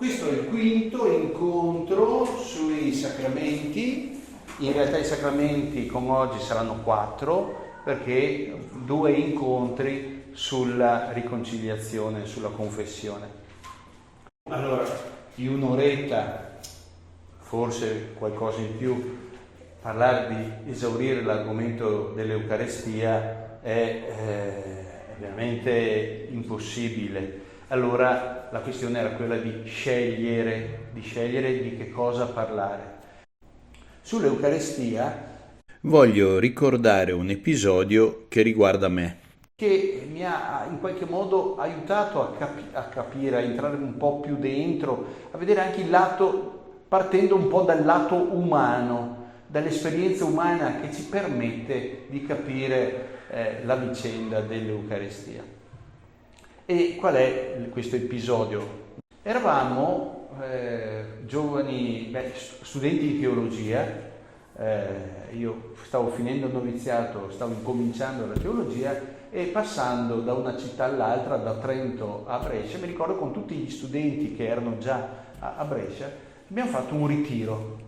Questo è il quinto incontro sui sacramenti. In realtà i sacramenti con oggi saranno 4, perché 2 incontri sulla riconciliazione, sulla confessione. Allora, di un'oretta, forse qualcosa in più, parlare di esaurire l'argomento dell'Eucarestia è veramente impossibile. Allora la questione era quella di scegliere di che cosa parlare. Sull'Eucarestia voglio ricordare un episodio che riguarda me, che mi ha in qualche modo aiutato a capire, a entrare un po' più dentro, a vedere anche il lato, partendo un po' dal lato umano, dall'esperienza umana che ci permette di capire la vicenda dell'Eucarestia. E qual è questo episodio? Eravamo giovani, studenti di teologia, io stavo finendo il noviziato, stavo incominciando la teologia e passando da una città all'altra, da Trento a Brescia, mi ricordo con tutti gli studenti che erano già a Brescia, abbiamo fatto un ritiro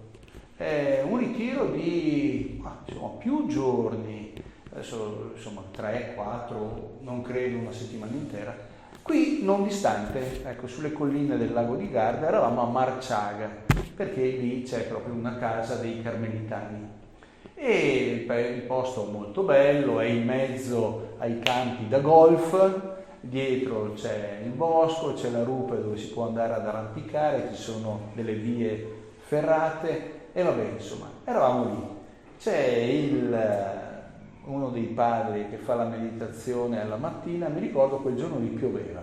di più giorni, adesso 3, 4, non credo una settimana intera. Qui non distante, ecco, sulle colline del lago di Garda, eravamo a Marciaga, perché lì c'è proprio una casa dei carmelitani. E il posto molto bello, è in mezzo ai campi da golf, dietro c'è il bosco, c'è la rupe dove si può andare ad arrampicare, ci sono delle vie ferrate e vabbè, insomma, eravamo lì. C'è uno dei padri che fa la meditazione alla mattina, mi ricordo quel giorno lì pioveva,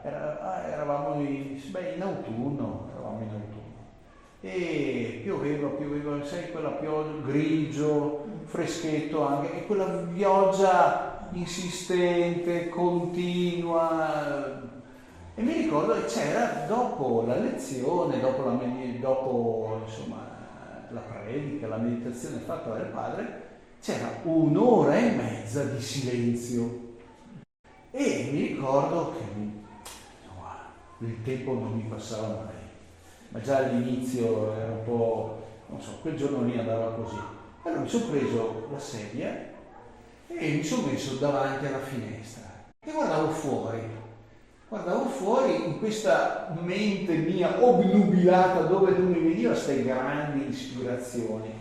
eravamo in autunno, e pioveva, sai, quella pioggia, grigio, freschetto anche, e quella pioggia insistente, continua, e mi ricordo che c'era dopo la lezione, dopo insomma la predica, la meditazione fatta dal padre, c'era 1 ora e mezza di silenzio e mi ricordo che il tempo non mi passava mai, ma già all'inizio era un po', non so, quel giorno lì andava così. Allora mi sono preso la sedia e mi sono messo davanti alla finestra e guardavo fuori in questa mente mia obnubilata dove non mi veniva queste grandi ispirazioni,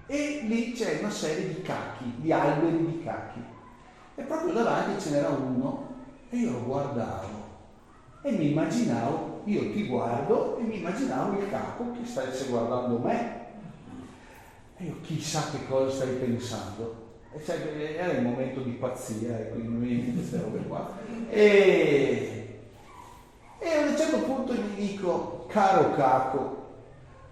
e lì c'è una serie di cacchi, di alberi di cacchi, e proprio davanti ce n'era uno e io lo guardavo e mi immaginavo, io ti guardo e mi immaginavo il capo che stesse guardando me e io chissà che cosa stai pensando. E cioè, era il momento di pazzia e quindi non mi viene queste robe qua e a un certo punto gli dico: caro capo,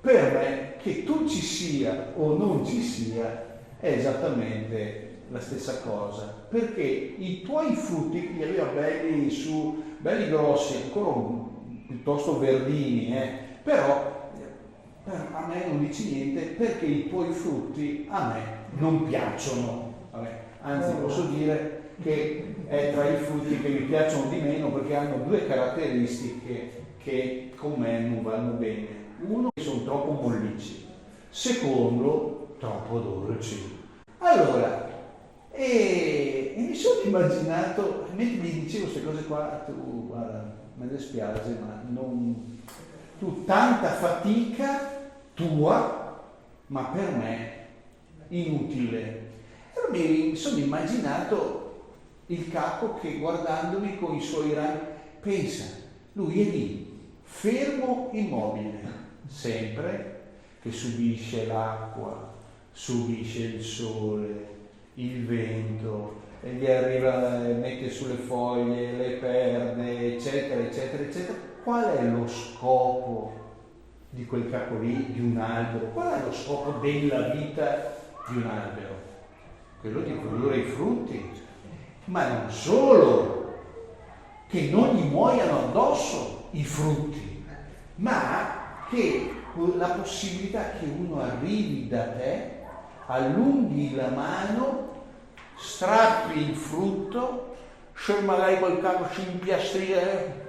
per me che tu ci sia o non ci sia è esattamente la stessa cosa, perché i tuoi frutti li aveva belli grossi, ancora piuttosto verdini, però a me non dici niente, perché i tuoi frutti a me non piacciono. Vabbè, anzi posso dire che è tra i frutti che mi piacciono di meno, perché hanno 2 caratteristiche che con me non vanno bene. Uno, che sono troppo mollicci. Secondo, troppo dolci. Allora, e mi sono immaginato, mentre gli dicevo queste cose qua, tu guarda, me le spiace, ma non, tu tanta fatica tua, ma per me inutile. Allora mi sono immaginato il capo che, guardandomi con i suoi rami, pensa, lui è lì, fermo, immobile, sempre che subisce l'acqua, subisce il sole, il vento, e gli arriva, mette sulle foglie, le perde, eccetera, eccetera, eccetera. Qual è lo scopo di quel capo lì, di un albero? Qual è lo scopo della vita di un albero? Quello di produrre i frutti, ma non solo, che non gli muoiano addosso i frutti, ma che la possibilità che uno arrivi da te, allunghi la mano, strappi il frutto, se magari quel capo si impiastria,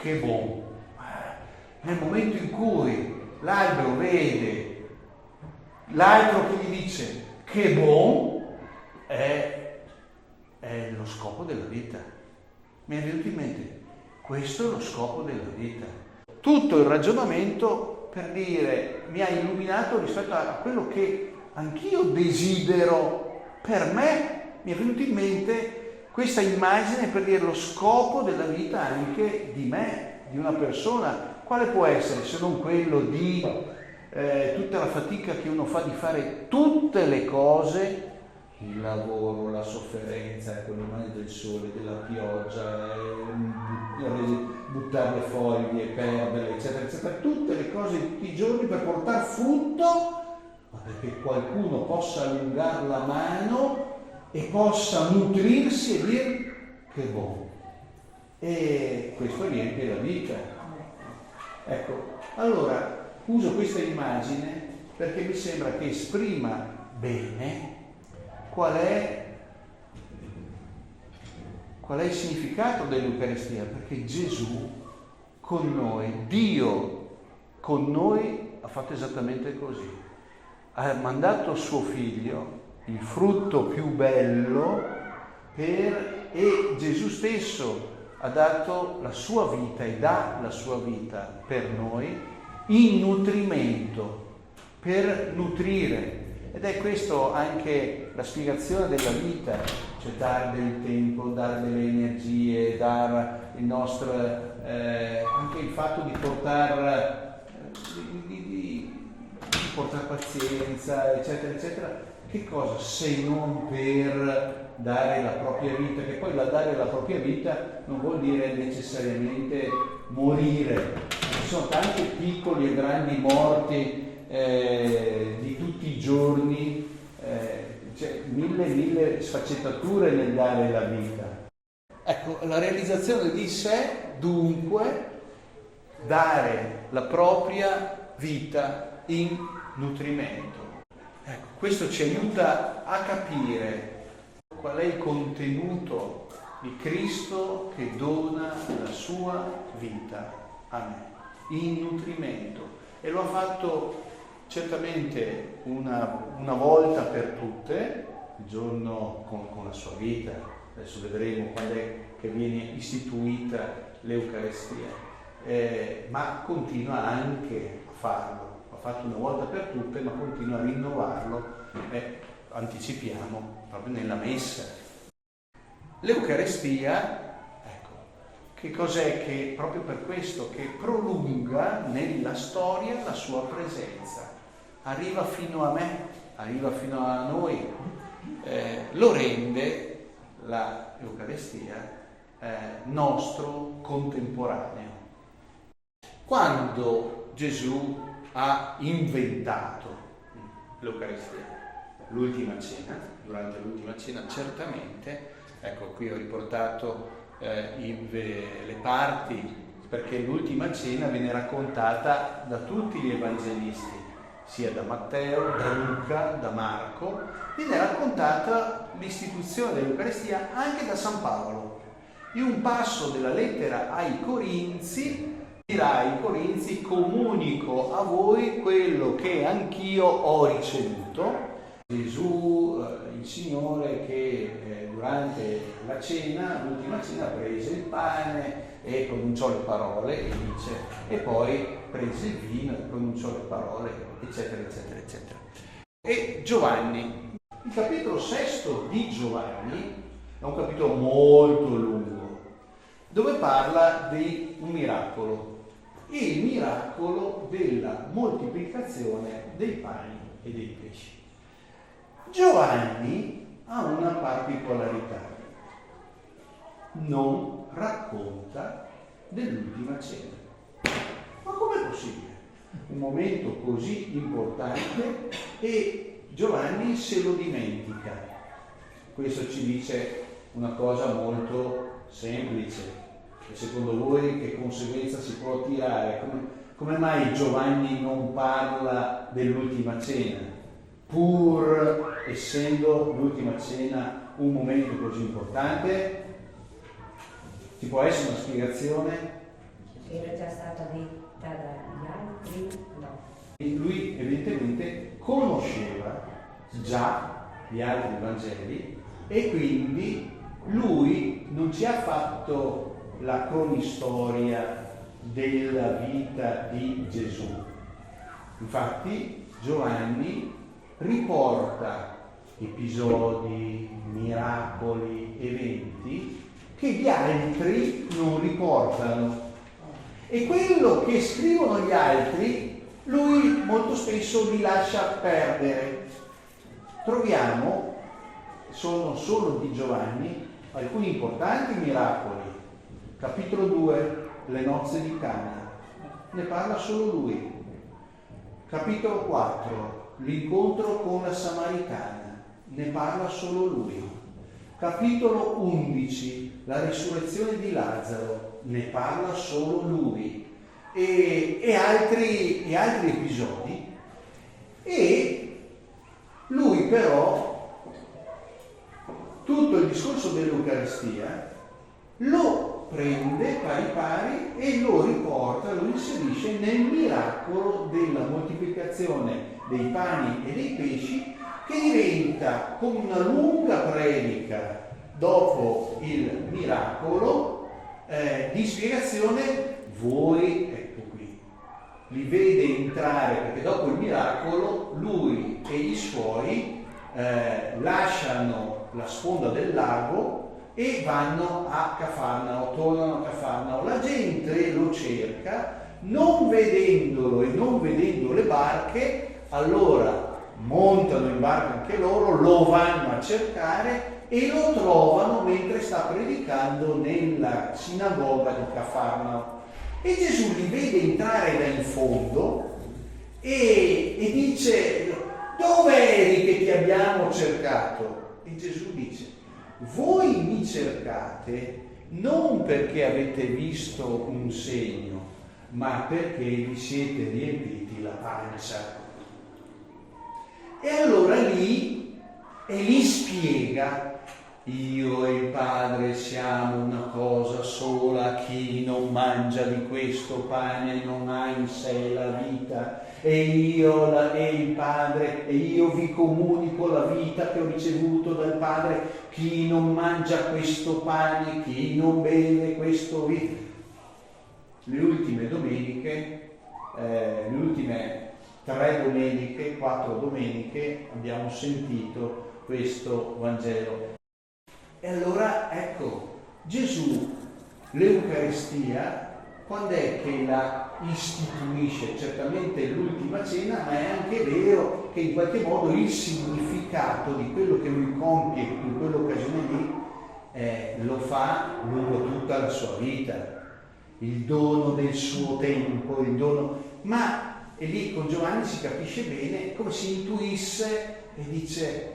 che buon. Nel momento in cui l'albero vede l'altro che gli dice che buon, è lo scopo della vita. Mi è venuto in mente, questo è lo scopo della vita. Tutto il ragionamento per dire, mi ha illuminato rispetto a quello che anch'io desidero per me. Mi è venuto in mente questa immagine per dire lo scopo della vita anche di me, di una persona. Quale può essere se non quello di tutta la fatica che uno fa di fare tutte le cose, il lavoro, la sofferenza, con le mani del sole, della pioggia, buttare le foglie, perderle, eccetera, eccetera, tutte le cose tutti i giorni per portare frutto, ma perché qualcuno possa allungare la mano e possa nutrirsi e dire che buono. E questo riempie la vita. Ecco, allora uso questa immagine perché mi sembra che esprima bene qual è il significato dell'Eucaristia, perché Gesù con noi, Dio con noi ha fatto esattamente così. Ha mandato suo figlio, il frutto più bello, e Gesù stesso ha dato la sua vita e dà la sua vita per noi in nutrimento, per nutrire. Ed è questo anche la spiegazione della vita, cioè dare del tempo, dare delle energie, dare il nostro, anche il fatto di portare pazienza, eccetera, eccetera. Che cosa se non per dare la propria vita? Che poi dare la propria vita non vuol dire necessariamente morire. Ci sono tanti piccoli e grandi morti di tutti i giorni, c'è mille sfaccettature nel dare la vita. Ecco, la realizzazione di sé, dunque, dare la propria vita in nutrimento. Ecco, questo ci aiuta a capire qual è il contenuto di Cristo che dona la sua vita a me, in nutrimento. E lo ha fatto certamente una volta per tutte, il giorno con la sua vita. Adesso vedremo quando è che viene istituita l'Eucaristia, ma continua anche a farlo. L'ha fatto una volta per tutte, ma continua a rinnovarlo, anticipiamo, proprio nella messa. L'Eucaristia, che cos'è? Che proprio per questo che prolunga nella storia la sua presenza, arriva fino a me, arriva fino a noi, lo rende la Eucaristia nostro contemporaneo. Quando Gesù ha inventato l'Eucaristia, durante l'ultima cena, certamente, ecco qui ho riportato le parti, perché l'ultima cena viene raccontata da tutti gli evangelisti, sia da Matteo, da Luca, da Marco. Viene raccontata l'istituzione dell'Eucaristia anche da San Paolo. In un passo della lettera ai Corinzi dirà ai Corinzi: comunico a voi quello che anch'io ho ricevuto. Gesù, il Signore, che durante la cena, l'ultima cena, prese il pane e pronunciò le parole, e dice, e poi prese il vino e pronunciò le parole, eccetera, eccetera, eccetera. E Giovanni, il capitolo 6 di Giovanni è un capitolo molto lungo, dove parla di un miracolo, il miracolo della moltiplicazione dei pani e dei pesci. Giovanni ha una particolarità, non racconta dell'ultima cena. Ma com'è possibile? Un momento così importante e Giovanni se lo dimentica. Questo ci dice una cosa molto semplice. E secondo voi che conseguenza si può tirare? Come mai Giovanni non parla dell'ultima cena? Pur essendo l'ultima cena un momento così importante? Ci può essere una spiegazione? Era già stata detta dagli altri? No. Lui evidentemente conosceva già gli altri Vangeli e quindi lui non ci ha fatto la cronistoria della vita di Gesù. Infatti Giovanni riporta episodi, miracoli, eventi che gli altri non riportano. E quello che scrivono gli altri, lui molto spesso li lascia perdere. Troviamo, sono solo di Giovanni, alcuni importanti miracoli. Capitolo 2, le nozze di Cana, ne parla solo lui. Capitolo 4, l'incontro con la Samaritana, ne parla solo lui. Capitolo 11, la risurrezione di Lazzaro, ne parla solo lui. E altri episodi. E lui però, tutto il discorso dell'Eucaristia, lo prende pari pari e lo riporta, lo inserisce nel miracolo della moltiplicazione dei pani e dei pesci, che diventa come una lunga predica dopo il miracolo di spiegazione. Voi, ecco qui, li vede entrare, perché dopo il miracolo lui e i suoi lasciano la sponda del lago e vanno a Cafarnao, tornano a Cafarnao. La gente lo cerca, non vedendolo e non vedendo le barche, allora montano in barca anche loro, lo vanno a cercare e lo trovano mentre sta predicando nella sinagoga di Cafarnao. E Gesù li vede entrare da in fondo e dice: dove eri che ti abbiamo cercato? E Gesù dice: voi mi cercate non perché avete visto un segno, ma perché vi siete riempiti la pancia. E allora lì spiega: io e il Padre siamo una cosa sola, chi non mangia di questo pane non ha in sé la vita, e io e il Padre, e io vi comunico la vita che ho ricevuto dal Padre, chi non mangia questo pane, chi non beve questo vino. Le ultime domeniche, le ultime 3 domeniche, 4 domeniche abbiamo sentito questo Vangelo. E allora ecco, Gesù l'Eucaristia quando è che la istituisce? Certamente l'ultima cena, ma è anche vero che in qualche modo il significato di quello che lui compie in quell'occasione lì lo fa lungo tutta la sua vita, il dono del suo tempo, il dono, ma e lì con Giovanni si capisce bene come si intuisse e dice: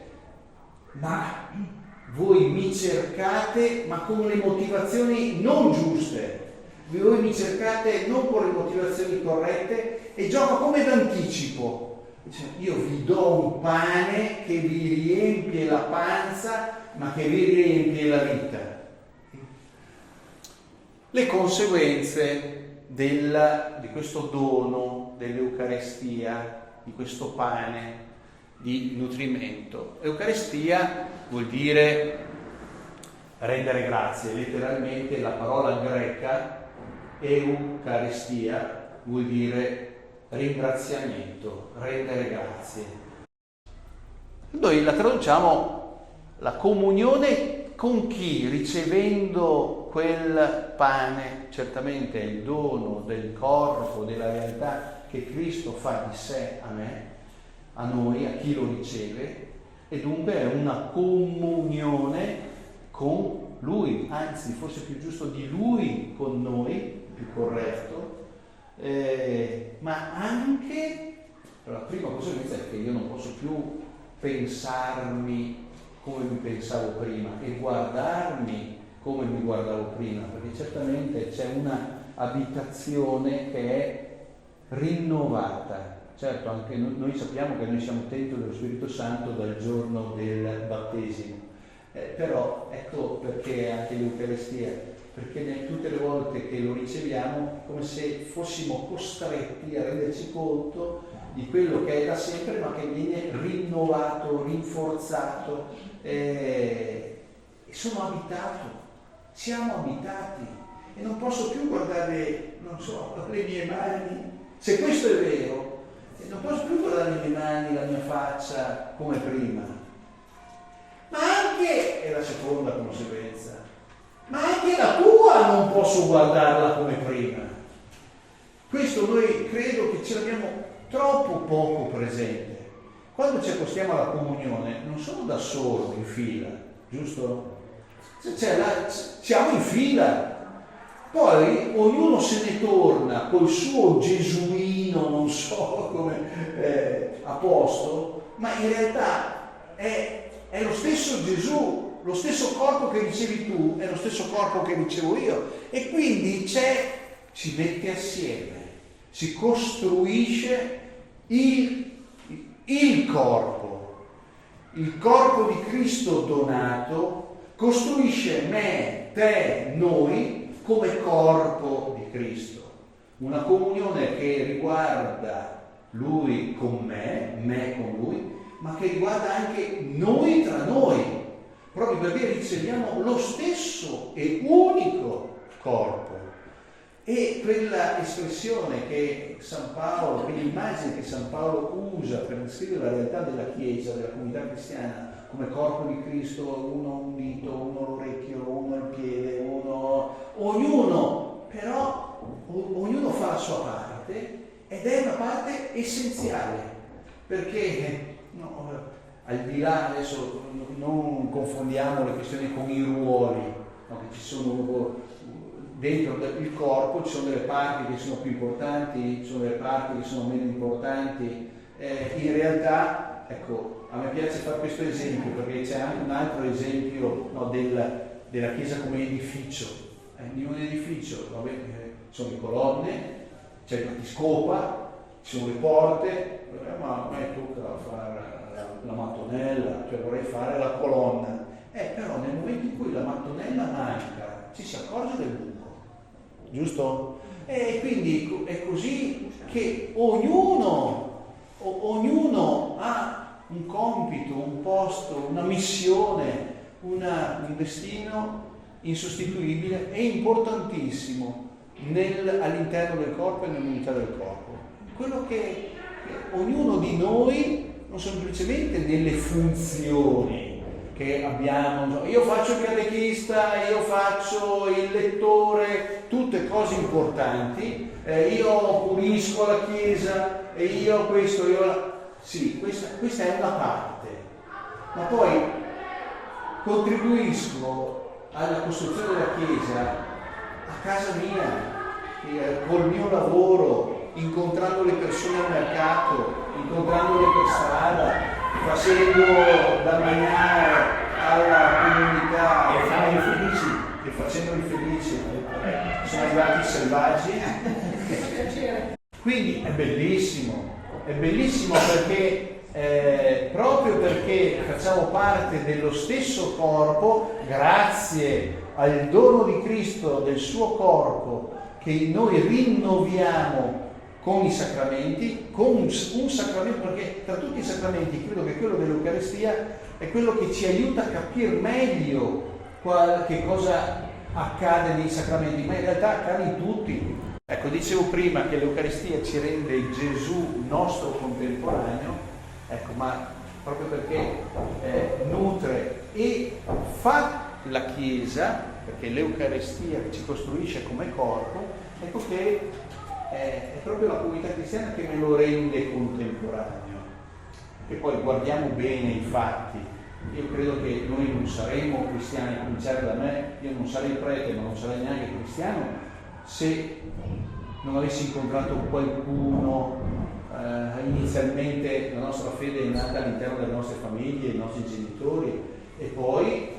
ma voi mi cercate ma con le motivazioni non giuste, voi mi cercate non con le motivazioni corrette, e gioca come d'anticipo. Dice: io vi do un pane che vi riempie la panza ma che vi riempie la vita. Le conseguenze di questo dono dell'Eucaristia, di questo pane di nutrimento. Eucaristia vuol dire rendere grazie, letteralmente la parola greca Eucaristia vuol dire ringraziamento, rendere grazie. Noi la traduciamo la comunione con chi, ricevendo quel pane, certamente è il dono del corpo, della realtà che Cristo fa di sé a me, a noi, a chi lo riceve, e dunque è una comunione con Lui, anzi forse più giusto di Lui con noi, più corretto, ma anche la prima conseguenza è che io non posso più pensarmi come mi pensavo prima e guardarmi come mi guardavo prima, perché certamente c'è una abitazione che è rinnovata. Certo, anche noi sappiamo che noi siamo tempio dello Spirito Santo dal giorno del battesimo, però ecco perché anche l'Eucaristia perché tutte le volte che lo riceviamo come se fossimo costretti a renderci conto di quello che è da sempre, ma che viene rinnovato, rinforzato, e sono abitato, siamo abitati e non posso più guardare, non so, le mie mani, se questo è vero, non posso più guardare le mie mani, la mia faccia come prima, ma anche, è la seconda conseguenza, ma anche la tua non posso guardarla come prima. Questo noi credo che ce l'abbiamo troppo poco presente. Quando ci accostiamo alla comunione non sono da solo in fila, giusto? Siamo in fila, poi ognuno se ne torna col suo gesuino, non so come a posto, ma in realtà è lo stesso Gesù, lo stesso corpo che ricevi tu è lo stesso corpo che ricevo io, e quindi ci mette assieme, si costruisce il corpo di Cristo donato, costruisce me, te, noi come corpo di Cristo. Una comunione che riguarda Lui con me con Lui, ma che riguarda anche noi tra noi, proprio perché riceviamo lo stesso e unico corpo. E quella espressione che San Paolo, quell'immagine che San Paolo usa per descrivere la realtà della Chiesa, della comunità cristiana, come corpo di Cristo, uno un dito, uno l'orecchio, uno il piede, ognuno fa la sua parte, ed è una parte essenziale, perché al di là, adesso non confondiamo le questioni con i ruoli, che ci sono dentro il corpo, ci sono delle parti che sono più importanti, ci sono delle parti che sono meno importanti. In realtà, ecco, a me piace fare questo esempio perché c'è anche un altro esempio della Chiesa come edificio. In un edificio ci sono le colonne, c'è il battiscopa, ci sono le porte, ma a me tocca fare la mattonella, cioè vorrei fare la colonna. Però nel momento in cui la mattonella manca, ci si accorge del buco, giusto? E quindi è così che ognuno ha un compito, un posto, una missione, un destino insostituibile e importantissimo all'interno del corpo e nell'unità del corpo. Quello che ognuno di noi, non semplicemente delle funzioni che abbiamo, io faccio il catechista, io faccio il lettore, tutte cose importanti, io pulisco la chiesa, e io questo, sì, questa è una parte, ma poi contribuisco alla costruzione della chiesa a casa mia, col mio lavoro, incontrando le persone al mercato, incontrandole per strada, facendo da mangiare alla comunità e facendoli felici. Sono arrivati i selvaggi. Quindi è bellissimo perché proprio perché facciamo parte dello stesso corpo, grazie al dono di Cristo, del suo corpo, che noi rinnoviamo con i sacramenti, con un sacramento, perché tra tutti i sacramenti credo che quello dell'Eucaristia è quello che ci aiuta a capire meglio che cosa accade nei sacramenti, ma in realtà accade in tutti. Ecco, dicevo prima che l'Eucaristia ci rende Gesù nostro contemporaneo, ecco, ma proprio perché nutre e fa la Chiesa, perché l'Eucaristia ci costruisce come corpo, ecco che è proprio la comunità cristiana che me lo rende contemporaneo. E poi guardiamo bene i fatti. Io credo che noi non saremmo cristiani, a cominciare da me, io non sarei prete, ma non sarei neanche cristiano, se non avessi incontrato qualcuno. Inizialmente la nostra fede è nata all'interno delle nostre famiglie, i nostri genitori, e poi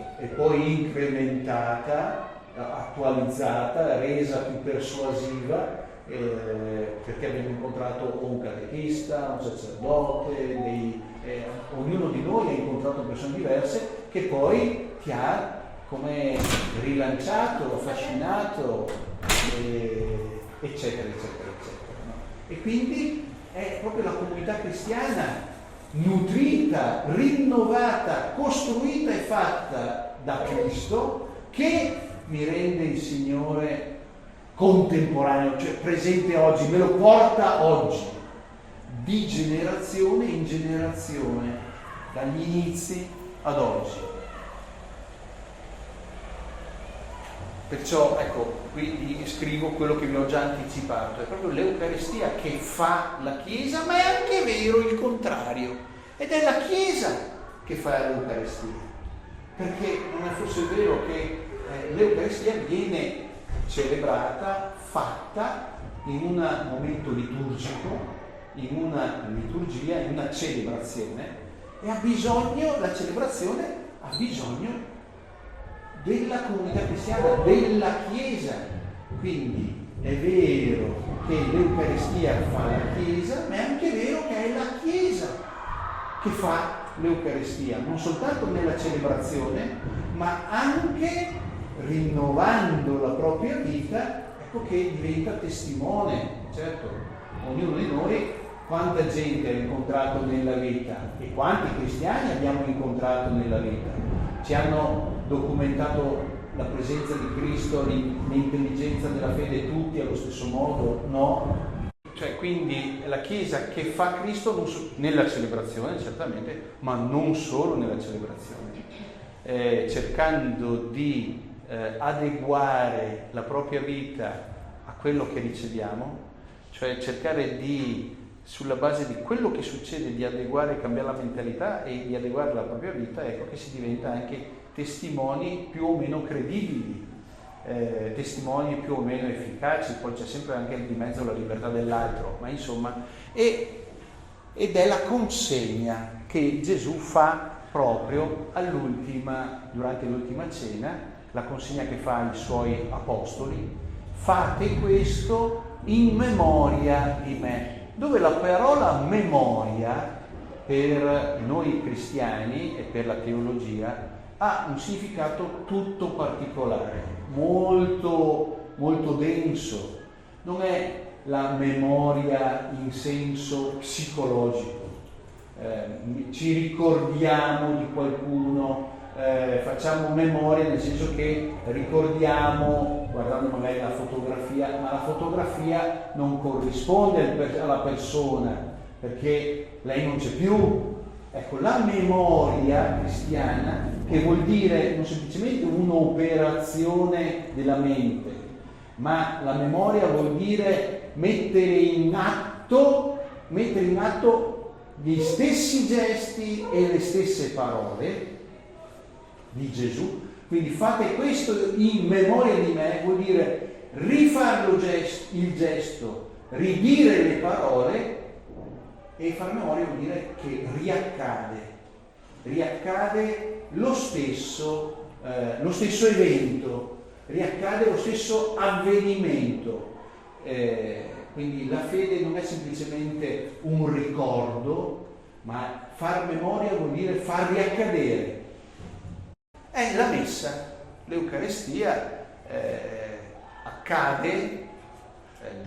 incrementata, attualizzata, resa più persuasiva, perché abbiamo incontrato un catechista, un sacerdote, ognuno di noi ha incontrato persone diverse che poi ti ha com'è rilanciato, affascinato, eccetera, eccetera, eccetera. No? E quindi è proprio la comunità cristiana nutrita, rinnovata, costruita e fatta da Cristo che mi rende il Signore contemporaneo, cioè presente oggi, me lo porta oggi, di generazione in generazione, dagli inizi ad oggi. Perciò, ecco, qui scrivo quello che vi ho già anticipato, è proprio l'Eucaristia che fa la Chiesa, ma è anche vero il contrario, ed è la Chiesa che fa l'Eucaristia, perché non è forse vero che l'Eucaristia viene celebrata, fatta in un momento liturgico, in una liturgia, in una celebrazione, e la celebrazione ha bisogno della comunità cristiana, della Chiesa. Quindi è vero che l'Eucaristia fa la Chiesa, ma è anche vero che è la Chiesa che fa l'Eucaristia, non soltanto nella celebrazione, ma anche rinnovando la propria vita, ecco che diventa testimone. Certo, ognuno di noi quanta gente ha incontrato nella vita e quanti cristiani abbiamo incontrato nella vita. Ci hanno documentato la presenza di Cristo, l'intelligenza della fede tutti allo stesso modo? No. Cioè, quindi la Chiesa che fa Cristo nella celebrazione, certamente, ma non solo nella celebrazione, cercando di adeguare la propria vita a quello che riceviamo, cioè cercare di, sulla base di quello che succede, di adeguare, cambiare la mentalità e di adeguare la propria vita, ecco che si diventa anche testimoni più o meno credibili, testimoni più o meno efficaci. Poi c'è sempre anche di mezzo la libertà dell'altro, ma insomma, ed è la consegna che Gesù fa proprio durante l'ultima cena, la consegna che fa ai suoi apostoli: fate questo in memoria di me. Dove la parola memoria per noi cristiani e per la teologia ha un significato tutto particolare, molto, molto denso. Non è la memoria in senso psicologico, ci ricordiamo di qualcuno, facciamo memoria nel senso che ricordiamo guardando magari la fotografia, ma la fotografia non corrisponde alla persona perché lei non c'è più. Ecco, la memoria cristiana, che vuol dire non semplicemente un'operazione della mente, ma la memoria vuol dire mettere in atto gli stessi gesti e le stesse parole di Gesù. Quindi fate questo in memoria di me, vuol dire rifare il gesto, ridire le parole, e fare memoria vuol dire che riaccade lo stesso evento, riaccade lo stesso avvenimento. Quindi la fede non è semplicemente un ricordo, ma far memoria vuol dire far riaccadere. È la messa, l'Eucaristia accade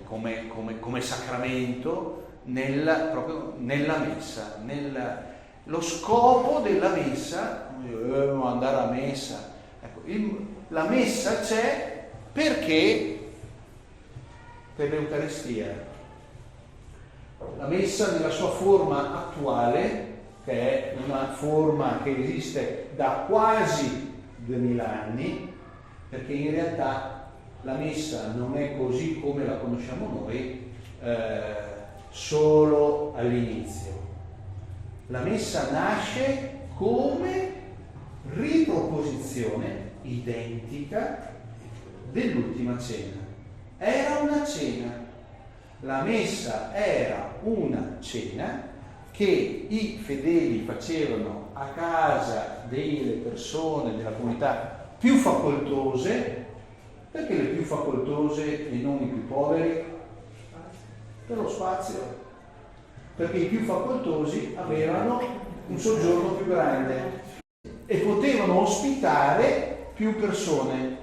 come sacramento proprio nella messa. Lo scopo della messa, dobbiamo andare a messa. Ecco, la messa c'è perché per l'Eucaristia. La messa nella sua forma attuale, che è una forma che esiste da quasi 2000 anni, perché in realtà la messa non è così come la conosciamo noi solo all'inizio. La messa nasce come riproposizione identica dell'ultima cena. Era una cena. La messa era una cena che i fedeli facevano a casa delle persone della comunità più facoltose. Perché le più facoltose e non i più poveri? Per lo spazio. Perché i più facoltosi avevano un soggiorno più grande e potevano ospitare più persone.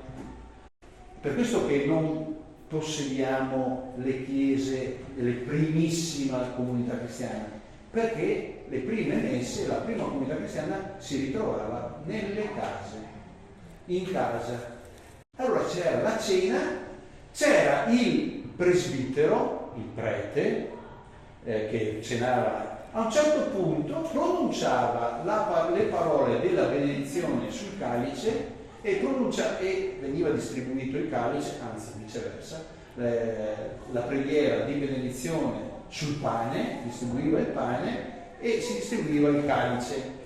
Per questo che non possediamo le chiese della primissima comunità cristiana, perché le prime messe, la prima comunità cristiana si ritrovava nelle case, in casa. Allora c'era la cena, c'era il presbitero, il prete, che cenava. A un certo punto pronunciava le parole della benedizione sul calice e veniva distribuito il calice, anzi viceversa, la preghiera di benedizione sul pane, distribuiva il pane e si distribuiva il calice.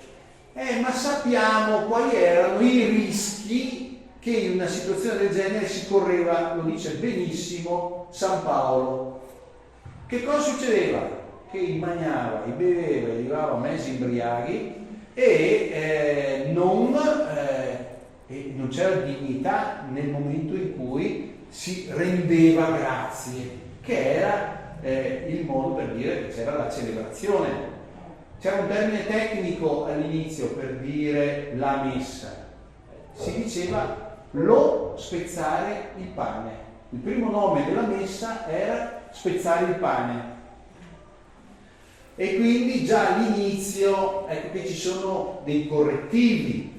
Ma sappiamo quali erano i rischi che in una situazione del genere si correva, lo dice benissimo San Paolo. Che cosa succedeva? Che mangiava, beveva, arrivava mezzi imbriaghi e non c'era dignità nel momento in cui si rendeva grazie, che era il modo per dire che c'era la celebrazione. C'era un termine tecnico all'inizio per dire la messa, si diceva lo spezzare il pane. Il primo nome della messa era spezzare il pane. E quindi già all'inizio ecco che ci sono dei correttivi,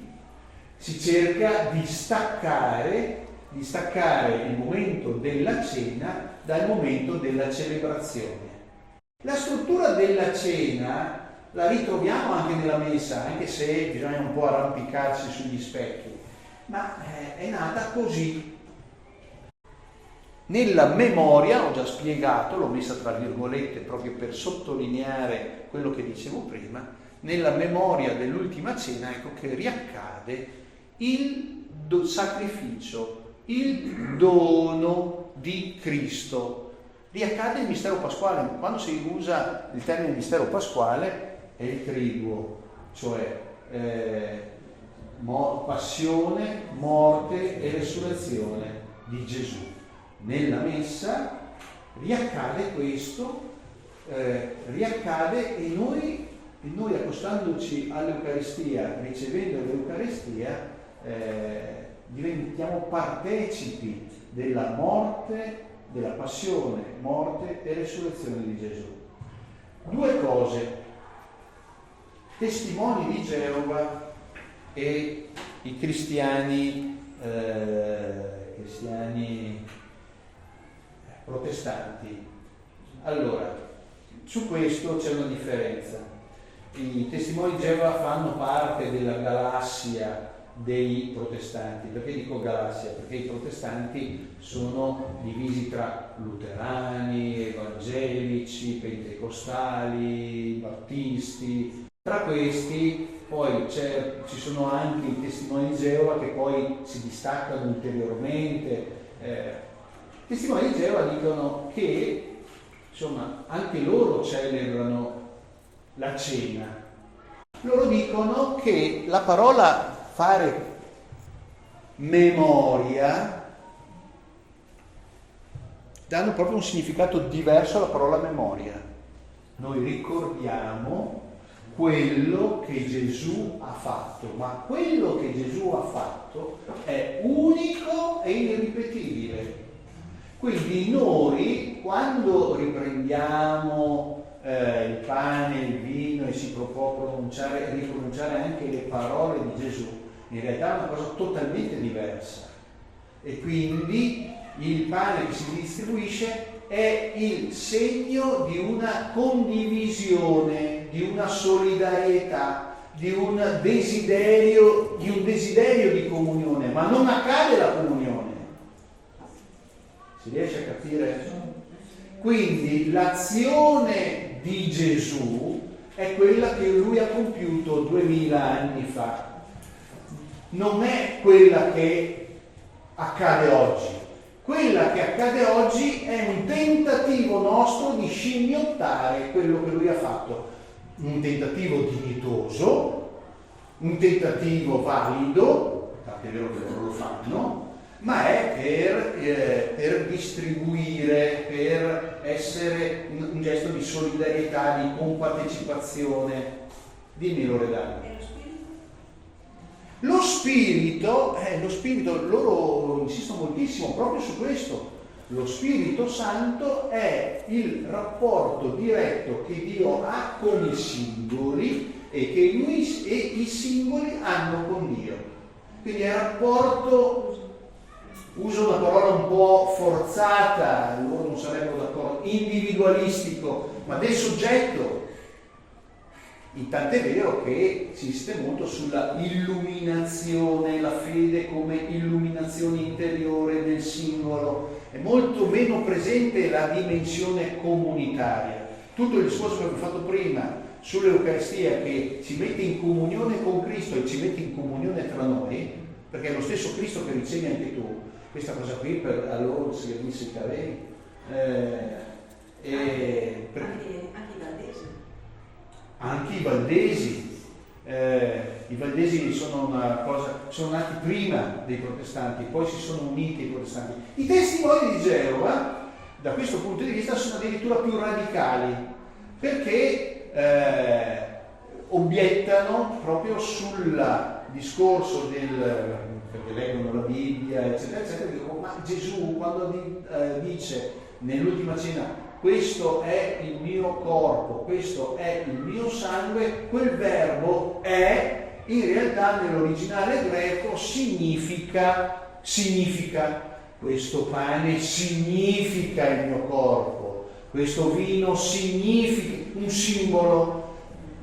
si cerca di staccare il momento della cena dal momento della celebrazione. La struttura della cena la ritroviamo anche nella messa, anche se bisogna un po' arrampicarsi sugli specchi, ma è nata così. Nella memoria, ho già spiegato, l'ho messa tra virgolette proprio per sottolineare quello che dicevo prima, nella memoria dell'ultima cena, ecco che riaccade il sacrificio, il dono di Cristo. Riaccade il mistero pasquale. Quando si usa il termine mistero pasquale è il triduo, cioè passione, morte e resurrezione di Gesù. Nella messa riaccade questo, riaccade e noi accostandoci all'Eucaristia, ricevendo l'Eucaristia, diventiamo partecipi della morte, della passione, morte e resurrezione di Gesù. Due cose: testimoni di Geova e i cristiani protestanti. Allora, su questo c'è una differenza. I testimoni di Geova fanno parte della galassia dei protestanti. Perché dico galassia? Perché i protestanti sono divisi tra luterani, evangelici, pentecostali, battisti. Tra questi poi ci sono anche i testimoni di Geova che poi si distaccano ulteriormente. I testimoni di Geova dicono che insomma anche loro celebrano la cena. Loro dicono che la parola fare memoria danno proprio un significato diverso alla parola memoria. Noi ricordiamo quello che Gesù ha fatto, ma quello che Gesù ha fatto è unico e irripetibile. Quindi noi, quando riprendiamo il pane, il vino e si può ripronunciare anche le parole di Gesù, in realtà è una cosa totalmente diversa. E quindi il pane che si distribuisce è il segno di una condivisione, di una solidarietà, di un desiderio di comunione, ma non accade la comunione. Si riesce a capire? Quindi l'azione di Gesù è quella che lui ha compiuto 2000 anni fa, non è quella che accade oggi. Quella che accade oggi è un tentativo nostro di scimmiottare quello che lui ha fatto, un tentativo dignitoso, un tentativo valido, tant'è vero che loro lo fanno, ma è per distribuire, per essere un gesto di solidarietà, di compartecipazione. Dimmi Loredana. Lo spirito, loro insistono moltissimo proprio su questo. Lo Spirito Santo è il rapporto diretto che Dio ha con i singoli e che i singoli hanno con Dio. Quindi è rapporto, uso una parola un po' forzata, loro non sarebbero d'accordo, individualistico, ma del soggetto. Tant'è vero che si insiste molto sulla illuminazione, la fede come illuminazione interiore del singolo, è molto meno presente la dimensione comunitaria. Tutto il discorso che abbiamo fatto prima sull'Eucaristia, che ci mette in comunione con Cristo e ci mette in comunione tra noi, perché è lo stesso Cristo che ricevi anche tu. Questa cosa qui per a loro si capisce i Cavei. Anche i Valdesi. I Valdesi sono nati prima dei protestanti, poi si sono uniti ai protestanti. I testimoni di Geova, da questo punto di vista, sono addirittura più radicali, perché obiettano proprio sul discorso perché leggono la Bibbia, eccetera, eccetera, dicono, ma Gesù quando dice nell'ultima cena questo è il mio corpo, questo è il mio sangue, quel verbo è, in realtà nell'originale greco significa questo pane significa il mio corpo, questo vino significa un simbolo,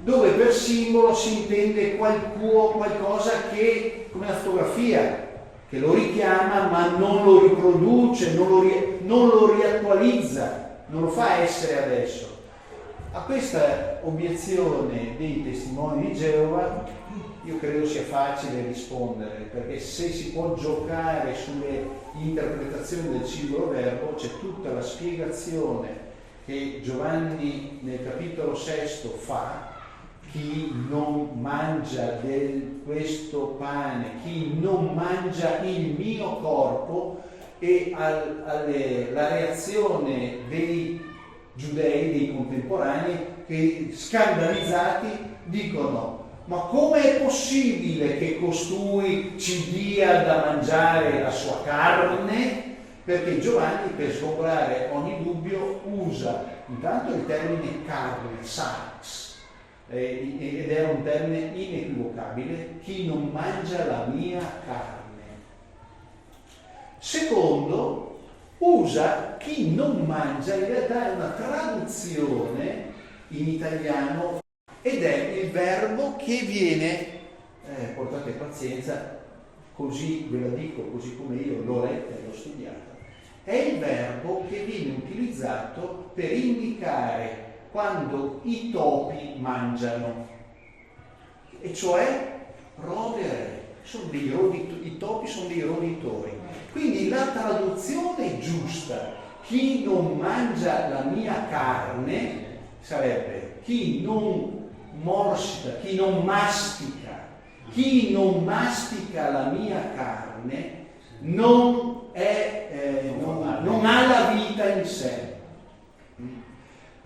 dove per simbolo si intende qualcosa che, come la fotografia, che lo richiama ma non lo riproduce, non lo riattualizza, non lo fa essere adesso. A questa obiezione dei testimoni di Geova io credo sia facile rispondere, perché se si può giocare sulle interpretazioni del singolo verbo, c'è tutta la spiegazione che Giovanni nel capitolo 6 fa. Chi non mangia questo pane, chi non mangia il mio corpo, e la reazione dei giudei, dei contemporanei, che scandalizzati dicono: ma come è possibile che costui ci dia da mangiare la sua carne? Perché Giovanni, per sgombrare ogni dubbio, usa intanto il termine carne, sarx, ed è un termine inequivocabile: chi non mangia la mia carne. Secondo, usa chi non mangia, in realtà è una traduzione in italiano ed è il verbo che viene, portate pazienza, così ve la dico, così come io l'ho letta e l'ho studiata, è il verbo che viene utilizzato per indicare quando i topi mangiano, e cioè rodere. I topi sono dei roditori. Quindi la traduzione giusta, chi non mangia la mia carne, sarebbe chi non morsita, chi non mastica la mia carne, non ha la vita in sé.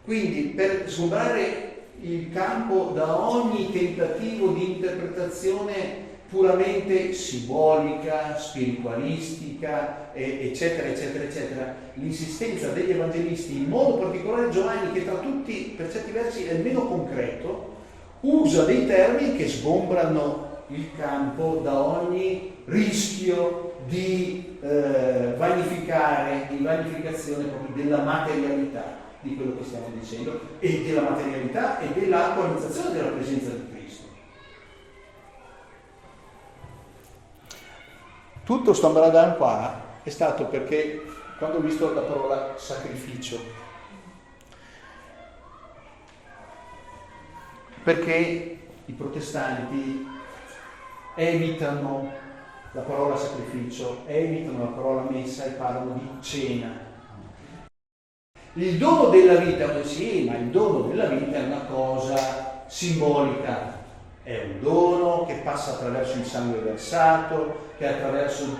Quindi, per sgombrare il campo da ogni tentativo di interpretazione puramente simbolica, spiritualistica, eccetera, eccetera, eccetera, l'insistenza degli evangelisti, in modo particolare Giovanni, che tra tutti, per certi versi, è il meno concreto, usa dei termini che sgombrano il campo da ogni rischio di vanificazione proprio della materialità di quello che stiamo dicendo, e della materialità e dell'attualizzazione della presenza di Cristo. Tutto sto ambaradan qua è stato perché quando ho visto la parola sacrificio, perché i protestanti evitano la parola sacrificio, evitano la parola messa e parlano di cena. Il dono della vita, sì, ma il dono della vita è una cosa simbolica, è un dono che passa attraverso il sangue versato, che attraverso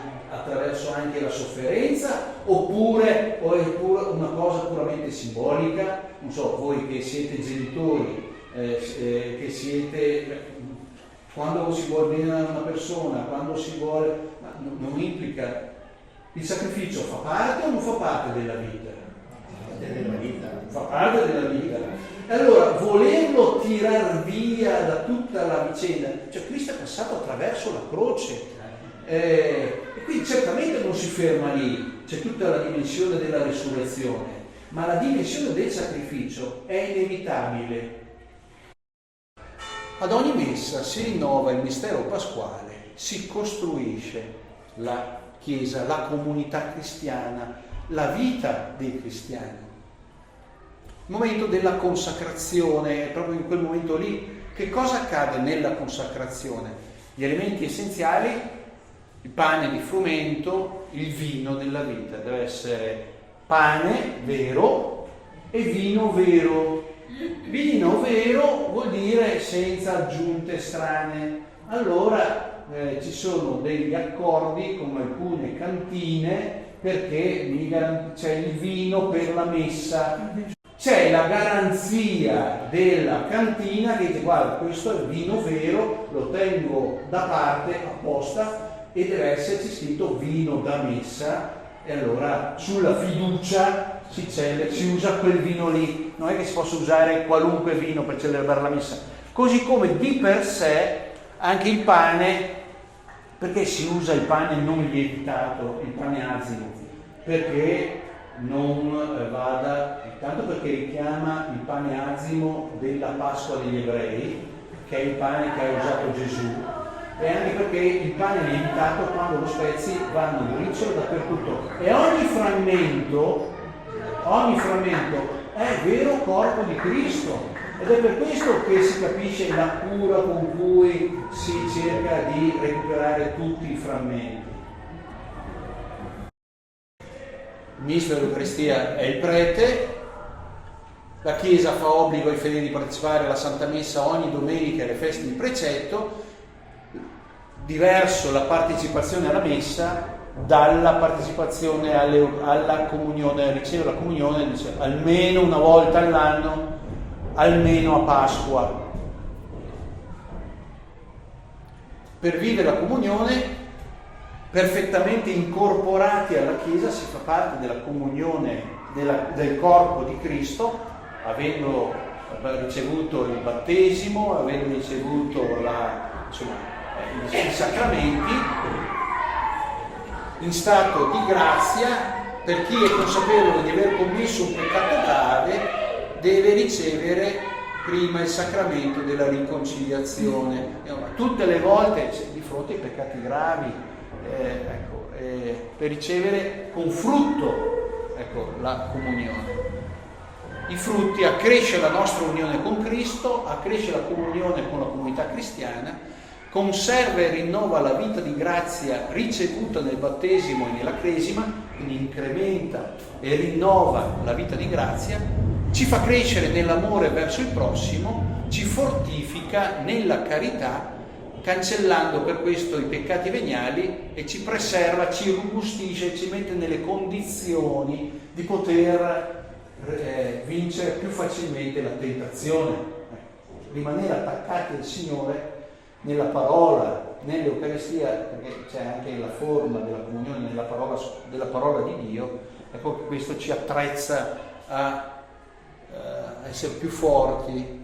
anche la sofferenza, oppure una cosa puramente simbolica. Non so, voi che siete genitori, che siete quando si vuole bene a una persona, quando si vuole, ma non implica. Il sacrificio fa parte o non fa parte della vita? Fa parte della vita. E allora volerlo tirar via da tutta la vicenda, cioè Cristo è passato attraverso la croce, e quindi certamente non si ferma lì, c'è tutta la dimensione della resurrezione, ma la dimensione del sacrificio è inevitabile. Ad ogni messa si rinnova il mistero pasquale, si costruisce la Chiesa, la comunità cristiana, la vita dei cristiani. Il momento della consacrazione, proprio in quel momento lì, che cosa accade nella consacrazione? Gli elementi essenziali, il pane di frumento, il vino della vita, deve essere pane vero e vino vero. Vino vero vuol dire senza aggiunte strane. Allora ci sono degli accordi con alcune cantine perché c'è il vino per la messa. C'è la garanzia della cantina che dice guarda, questo è il vino vero, lo tengo da parte apposta e deve esserci scritto vino da messa, e allora sulla fiducia si usa quel vino lì, non è che si possa usare qualunque vino per celebrare la messa. Così come di per sé anche il pane, perché si usa il pane non lievitato, il pane azimo, perché non vada, intanto perché richiama il pane azimo della Pasqua degli Ebrei, che è il pane che ha usato Gesù, e anche perché il pane lievitato, quando lo spezzi, vanno briciole dappertutto, e ogni frammento è vero corpo di Cristo, ed è per questo che si capisce la cura con cui si cerca di recuperare tutti i frammenti. Il ministro dell'Eucaristia è il prete, la Chiesa fa obbligo ai fedeli di partecipare alla Santa Messa ogni domenica e alle feste di precetto. Diverso la partecipazione alla Messa dalla partecipazione alla comunione, riceve la comunione dice, almeno una volta all'anno, almeno a Pasqua. Per vivere la comunione perfettamente incorporati alla Chiesa si fa parte della comunione del corpo di Cristo, avendo ricevuto il battesimo, avendo ricevuto i sacramenti, in stato di grazia. Per chi è consapevole di aver commesso un peccato grave deve ricevere prima il sacramento della riconciliazione. Tutte le volte di fronte ai peccati gravi, per ricevere con frutto la comunione. I frutti accresce la nostra unione con Cristo, accresce la comunione con la comunità cristiana, conserva e rinnova la vita di grazia ricevuta nel battesimo e nella cresima, quindi incrementa e rinnova la vita di grazia, ci fa crescere nell'amore verso il prossimo, ci fortifica nella carità, cancellando per questo i peccati veniali, e ci preserva, ci robustisce, ci mette nelle condizioni di poter vincere più facilmente la tentazione. Rimanere attaccati al Signore nella parola, nell'Eucaristia, perché c'è anche la forma della comunione nella parola di Dio, ecco che questo ci attrezza a essere più forti